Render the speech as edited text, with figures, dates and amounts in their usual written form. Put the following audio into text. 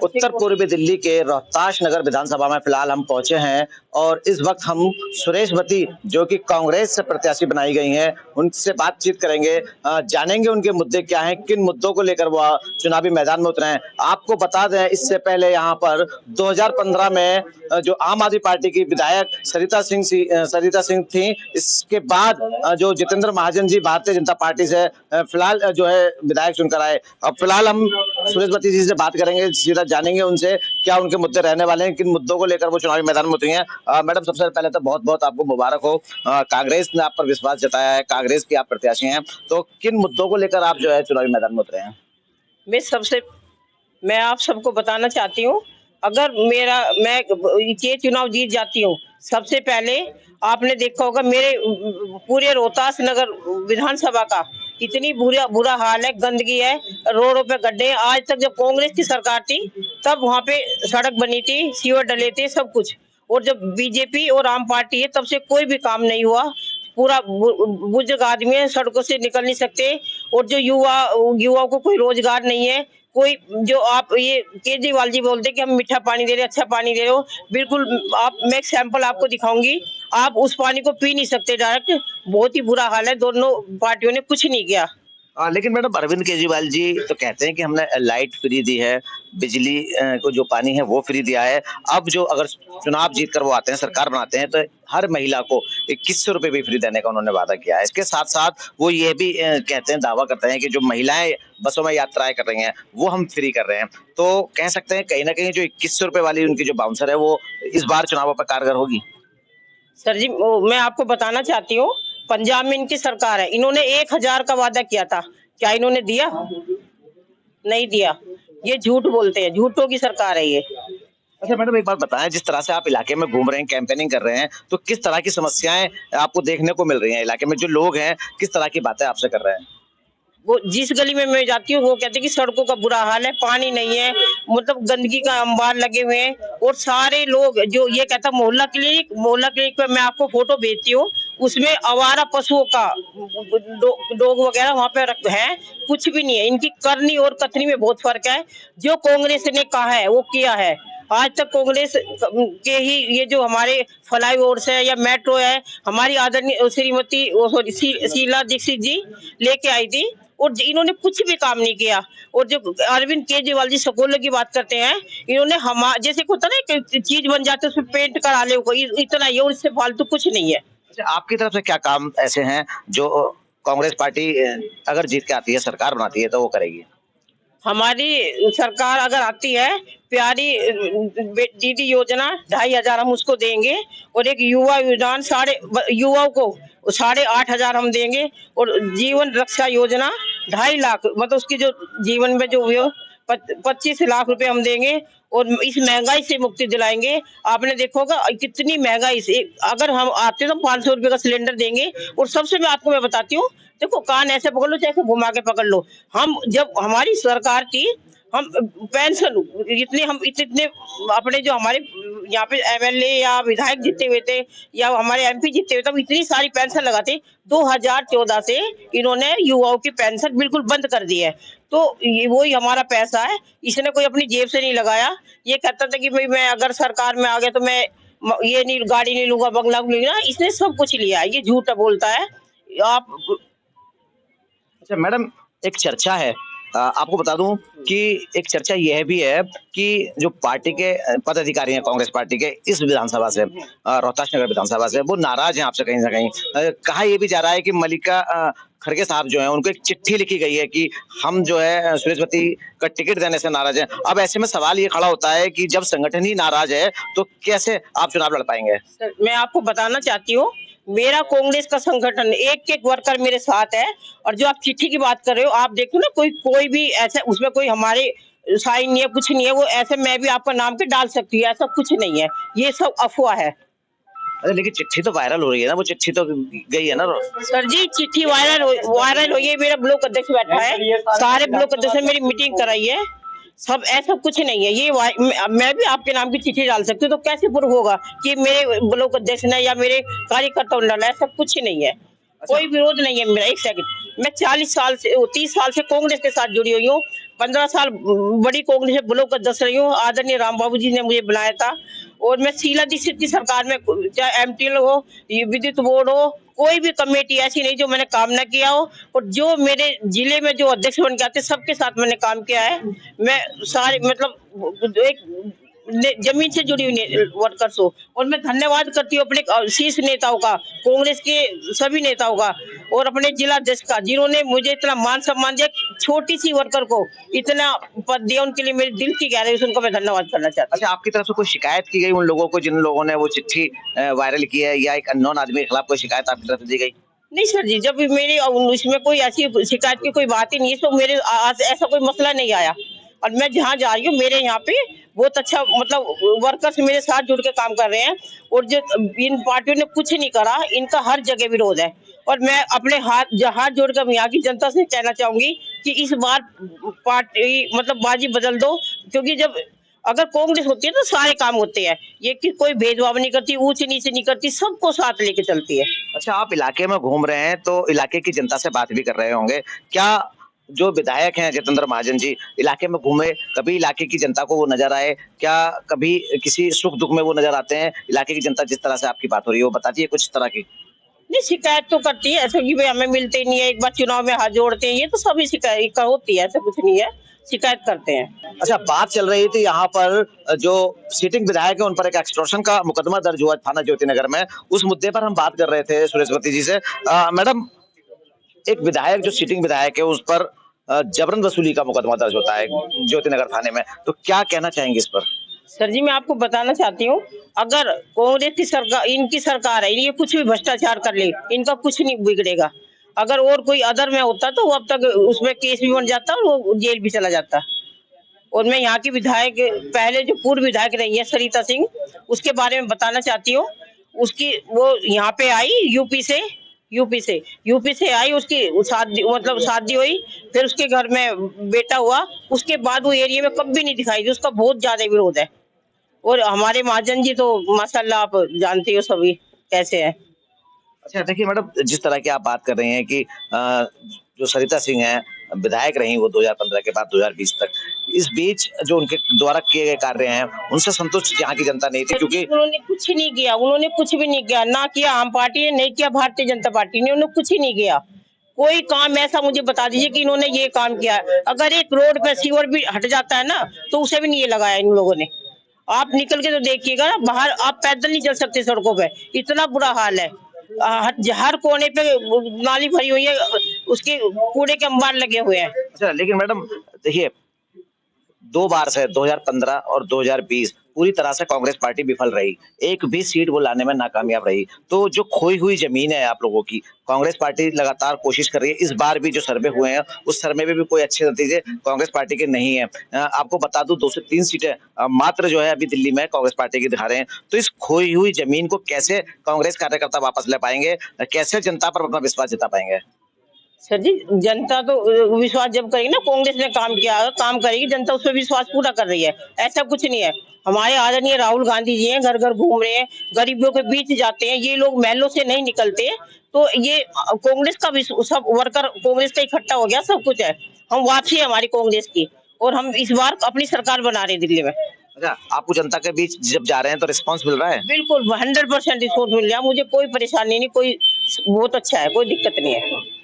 उत्तर पूर्वी दिल्ली के रोहतास नगर विधानसभा में फिलहाल हम पहुंचे हैं और इस वक्त हम सुरेश भती जो कि कांग्रेस से प्रत्याशी बनाई गई हैं उनसे बातचीत करेंगे, जानेंगे उनके मुद्दे क्या हैं, किन मुद्दों को लेकर वह चुनावी मैदान में उतरे हैं। आपको बता दें इससे पहले यहाँ पर 2015 में जो आम आदमी पार्टी की विधायक सरिता सिंह थी, इसके बाद जो जितेंद्र महाजन जी भारतीय जनता पार्टी से फिलहाल जो है विधायक चुनकर आए। अब फिलहाल हम सुरेश भती जी से बात करेंगे, सीधा जानेंगे उनसे क्या उनके मुद्दे रहने वाले हैं, किन मुद्दों को लेकर वो चुनावी मैदान में उतरी हैं। मैडम, सबसे पहले तो बहुत बहुत आपको मुबारक हो, कांग्रेस ने आप पर विश्वास जताया है, कांग्रेस की आप प्रत्याशी हैं, तो किन मुद्दों को लेकर आप जो है चुनावी मैदान में उतरे हैं? मैं आप सबको बताना चाहती हूँ, अगर मैं ये चुनाव जीत जाती हूँ, सबसे पहले आपने देखा होगा मेरे पूरे रोहतास नगर विधानसभा का इतनी बुरा हाल है, गंदगी है, रोडों पे गड्ढे हैं। आज तक जब कांग्रेस की सरकार थी तब वहाँ पे सड़क बनी थी, सीवर डले थे, सब कुछ। और जब बीजेपी और आम पार्टी है तब से कोई भी काम नहीं हुआ। पूरा बुजुर्ग आदमी है, सड़कों से निकल नहीं सकते। और जो युवाओं को कोई रोजगार नहीं है। कोई जो आप ये केजरीवाल जी बोलते हैं कि हम मीठा पानी दे रहे, अच्छा पानी दे रहे हो, बिल्कुल मैं एक सैंपल आपको दिखाऊंगी, आप उस पानी को पी नहीं सकते डायरेक्ट। बहुत ही बुरा हाल है, दोनों पार्टियों ने कुछ नहीं किया। लेकिन मैडम, अरविंद केजरीवाल जी तो कहते हैं कि हमने लाइट फ्री दी है, बिजली को जो पानी है वो फ्री दिया है। अब जो अगर चुनाव जीत कर वो आते हैं, सरकार बनाते हैं, तो हर महिला को 2100 रुपए भी फ्री देने का उन्होंने वादा किया है। इसके साथ साथ वो ये भी कहते हैं, दावा करते हैं कि जो महिलाएं बसों में यात्राएं कर रही हैं वो हम फ्री कर रहे हैं। तो कह सकते हैं कहीं ना कहीं जो 2100 रुपए वाली उनकी जो बाउंसर है वो इस बार चुनावों पर कारगर होगी। सर जी, मैं आपको बताना चाहती हूँ, पंजाब में इनकी सरकार है, इन्होंने 1000 का वादा किया था, क्या इन्होंने दिया? नहीं दिया। ये झूठ बोलते हैं, झूठों की सरकार है ये। अच्छा मैडम, एक बात बताएं, जिस तरह से आप इलाके में घूम रहे हैं, कैंपेनिंग कर रहे हैं, तो किस तरह की समस्याएं आपको देखने को मिल रही हैं इलाके में? जो लोग हैं किस तरह की बातें आपसे कर रहे हैं? वो जिस गली में मैं जाती हूँ वो कहते हैं कि सड़कों का बुरा हाल है, पानी नहीं है, मतलब गंदगी का अंबार लगे हुए हैं। और सारे लोग जो ये कहता मोहल्ला क्लिनिक पे मैं आपको फोटो भेजती हूँ, उसमें आवारा पशुओं का डॉग वगैरह वहाँ पे है, कुछ भी नहीं है। इनकी करनी और कथनी में बहुत फर्क है। जो कांग्रेस ने कहा है वो किया है। आज तक कांग्रेस के ही ये जो हमारे फ्लाईओवर्स है या मेट्रो है, हमारी आदरणीय श्रीमती शीला दीक्षित जी लेके आई थी और इन्होंने कुछ भी काम नहीं किया। और जो अरविंद केजरीवाल जी स्कूलों की बात करते हैं, इन्होंने जैसे होता ना कि चीज बन जाते है उसमें पेंट करा ले, इतना ही, और इससे फालतू कुछ नहीं है। अच्छा, आपकी तरफ से क्या काम ऐसे हैं जो कांग्रेस पार्टी अगर जीत के आती है, सरकार बनाती है, तो वो करेगी? हमारी सरकार अगर आती है, प्यारी दीदी योजना 2500 हम उसको देंगे। और एक युवा योजना युवाओं को 8500 हम देंगे। और जीवन रक्षा योजना 2.5 लाख, मतलब उसकी जो जीवन में जो 25 लाख रुपए हम देंगे। और इस महंगाई से मुक्ति दिलाएंगे। आपने देखोगा कितनी महंगाई से, अगर हम आते तो 500 रुपए का सिलेंडर देंगे। और सबसे मैं बताती हूँ, देखो कान ऐसे पकड़ लो चाहे घुमा के पकड़ लो, हम जब हमारी सरकार थी, हम पेंशन इतने अपने जो हमारे यहाँ पे एमएलए या विधायक जीते हुए थे या हमारे एमपी जीते हुए थे, इतनी सारी पेंशन लगाते। 2014 से इन्होंने युवाओं की पेंशन बिल्कुल बंद कर दी है। तो ये वही हमारा पैसा है, इसने कोई अपनी जेब से नहीं लगाया। ये कहता था कि भाई मैं अगर सरकार में आ गया तो मैं ये नहीं, गाड़ी नहीं लूंगा, बंगला नहीं लूंगा, इसने सब कुछ लिया है, ये झूठ बोलता है। आप अच्छा मैडम, एक चर्चा है, आपको बता दूं कि एक चर्चा यह भी है कि जो पार्टी के पदाधिकारी हैं कांग्रेस पार्टी के इस विधानसभा से, रोहतास नगर विधानसभा से, वो नाराज हैं आपसे कहीं ना कहीं। कहा यह भी जा रहा है कि मल्लिका खड़गे साहब जो है उनको एक चिट्ठी लिखी गई है कि हम जो है सुरेश भती का टिकट देने से नाराज हैं। अब ऐसे में सवाल ये खड़ा होता है कि जब संगठन ही नाराज है तो कैसे आप चुनाव लड़ पाएंगे? सर, मैं आपको बताना चाहती हूँ, मेरा कांग्रेस का संगठन एक वर्कर मेरे साथ है। और जो आप चिट्ठी की बात कर रहे हो, आप देखो ना, कोई भी ऐसा उसमें कोई हमारे साइन नहीं है, कुछ नहीं है। वो ऐसे मैं भी आपका नाम के डाल सकती हूँ, ऐसा कुछ नहीं है, ये सब अफवाह है। अरे लेकिन चिट्ठी तो वायरल हो रही है ना, वो चिट्ठी तो गई है ना। सर जी, चिट्ठी वायरल हो गई। मेरा ब्लॉक अध्यक्ष बैठा है, सारे ब्लॉक अध्यक्ष ने मेरी मीटिंग कराई है, सब ऐसा कुछ नहीं है। ये मैं भी आपके नाम की चिट्ठी डाल सकती हूँ, तो कैसे प्रूफ होगा कि मेरे ब्लॉक अध्यक्ष ने या मेरे कार्यकर्ताओं ने डाला? ऐसा कुछ नहीं है। कोई विरोध नहीं है मेरा। एक सेकंड, मैं 30 साल से कांग्रेस के साथ जुड़ी हुई हूँ। 15 साल बड़ी कांग्रेस में ब्लॉक अध्यक्ष रही हूँ। आदरणीय राम बाबू जी ने मुझे बनाया था और मैं शीला दीक्षित की सरकार में, चाहे एमटीएल हो, विद्युत बोर्ड हो, कोई भी कमेटी ऐसी नहीं जो मैंने काम न किया हो। और जो मेरे जिले में जो अध्यक्ष बन के आते सबके साथ मैंने काम किया है। मैं सारे मतलब एक जमीन से जुड़ी हुई वर्कर्स हो, और मैं धन्यवाद करती हूँ अपने शीर्ष नेताओं का, कांग्रेस के सभी नेताओं का और अपने जिला अध्यक्ष का, जिन्होंने मुझे इतना मान सम्मान दिया। छोटी सी वर्कर को इतना पद दिया, उनके लिए मेरे दिल की गहराई से उनको मैं धन्यवाद करना चाहती हूँ। अच्छा, आपकी तरफ से कोई शिकायत की गई उन लोगों को जिन लोगों ने वो चिट्ठी वायरल की है, या एक अननोन आदमी के खिलाफ कोई शिकायत आपकी तरफ से दी गई? नहीं सर जी, जब मेरे उसमें कोई ऐसी शिकायत की कोई बात ही नहीं है, तो मेरे ऐसा कोई मसला नहीं आया। और मैं जहाँ जा रही हूँ मेरे यहाँ पे बहुत अच्छा मतलब वर्कर्स मेरे साथ जुड़ के काम कर रहे हैं, और जो इन पार्टियों ने कुछ नहीं करा, इनका हर जगह विरोध है। और मैं अपने हाथ जोड़कर यहाँ की जनता से कहना चाहूंगी कि इस बार पार्टी मतलब बाजी बदल दो, क्योंकि जब अगर कांग्रेस होती है तो सारे काम होते हैं। ये कि कोई भेदभाव नहीं करती, ऊंच नीचे नहीं करती, सबको साथ लेके चलती है। अच्छा, आप इलाके में घूम रहे हैं तो इलाके की जनता से बात भी कर रहे होंगे, क्या जो विधायक हैं जितेंद्र महाजन जी इलाके में घूमे, कभी इलाके की जनता को वो नजर आए? क्या कभी किसी सुख दुख में वो नजर आते हैं? इलाके की जनता जिस तरह से आपकी बात हो रही है वो बताती है कुछ तरह की? नहीं, शिकायत तो करती है, ऐसा कि भाई हमें मिलते नहीं है, एक बार चुनाव में हाथ जोड़ते हैं, ये तो सभी शिकायत होती है, ऐसा कुछ नहीं है, शिकायत करते हैं। अच्छा, बात चल रही थी यहाँ पर जो सिटिंग विधायक है उन पर एक एक्सटॉर्शन का मुकदमा दर्ज हुआ थाना ज्योतिनगर में, उस मुद्दे पर हम बात कर रहे थे सुरेशवती जी से। मैडम, एक विधायक जो सिटिंग विधायक है उस पर जबरन वसूली का मुकदमा दर्ज होता है ज्योतिनगर थाने में, तो क्या कहना चाहेंगे इस पर? सर जी, मैं आपको बताना चाहती हूँ, अगर कांग्रेस की सरकार, इनकी सरकार है, ये कुछ भी भ्रष्टाचार कर ले, इनका कुछ नहीं बिगड़ेगा। अगर और कोई अदर में होता तो वो अब तक उसमें केस भी बन जाता और वो जेल भी चला जाता। और मैं यहाँ की विधायक, पहले जो पूर्व विधायक रही है सरिता सिंह, उसके बारे में बताना चाहती हूँ। उसकी वो यहाँ पे आई यूपी से आई, उसकी शादी मतलब शादी हुई, फिर उसके घर में बेटा हुआ, उसके बाद वो एरिया में कभी नहीं दिखाई दी, उसका बहुत ज्यादा विरोध है। और हमारे महाजन जी तो माशाल्लाह आप जानते हो सभी कैसे है। अच्छा, देखिए मैडम, जिस तरह की आप बात कर रही हैं कि जो सरिता सिंह हैं विधायक रही वो 2015 के बाद 2020 तक, इस बीच जो उनके द्वारा किए गए कार्य हैं उनसे संतुष्ट यहाँ की जनता नहीं थी, क्योंकि उन्होंने कुछ नहीं किया, उन्होंने कुछ भी नहीं किया, ना किया आम पार्टी ने, नहीं किया भारतीय जनता पार्टी ने, उन्होंने कुछ ही नहीं किया। कोई काम ऐसा मुझे बता दीजिए कि इन्होंने ये काम किया। अगर एक रोड पे सीवर भी हट जाता है ना तो उसे भी नहीं लगाया इन लोगों ने। आप निकल के तो देखिएगा ना, बाहर आप पैदल नहीं चल सकते सड़कों पे, इतना बुरा हाल है। हर कोने पे नाली भरी हुई है, उसके कूड़े के अंबार लगे हुए हैं। अच्छा, लेकिन मैडम देखिए, 2 बार से 2015 और 2020 पूरी तरह से कांग्रेस पार्टी विफल रही, एक भी सीट वो लाने में नाकामयाब रही। तो जो खोई हुई जमीन है आप लोगों की, कांग्रेस पार्टी लगातार कोशिश कर रही है। इस बार भी जो सर्वे हुए हैं उस सर्वे में भी कोई अच्छे नतीजे कांग्रेस पार्टी के नहीं है। आपको बता दूं 2 से 3 सीटें मात्र जो है अभी दिल्ली में कांग्रेस पार्टी की दिखा रहे हैं। तो इस खोई हुई जमीन को कैसे कांग्रेस कार्यकर्ता वापस ले पाएंगे, कैसे जनता पर अपना विश्वास जता पाएंगे? सर जी, जनता तो विश्वास जब करेगी ना, कांग्रेस ने काम किया, काम करेगी, जनता उस पर विश्वास पूरा कर रही है, ऐसा कुछ नहीं है। हमारे आदरणीय राहुल गांधी जी हैं, घर घर घूम रहे हैं, गरीबों के बीच जाते हैं, ये लोग महलों से नहीं निकलते। तो ये कांग्रेस का भी सब वर्कर कांग्रेस का इकट्ठा हो गया, सब कुछ है। हम वापसी है हमारी कांग्रेस की, और हम इस बार अपनी सरकार बना रहे हैं दिल्ली में। अच्छा, आपको जनता के बीच जब जा रहे हैं तो रिस्पांस मिल रहा है? बिल्कुल 100% रिस्पॉन्स मिल रहा है, मुझे कोई परेशानी नहीं, कोई बहुत अच्छा है, कोई दिक्कत नहीं है।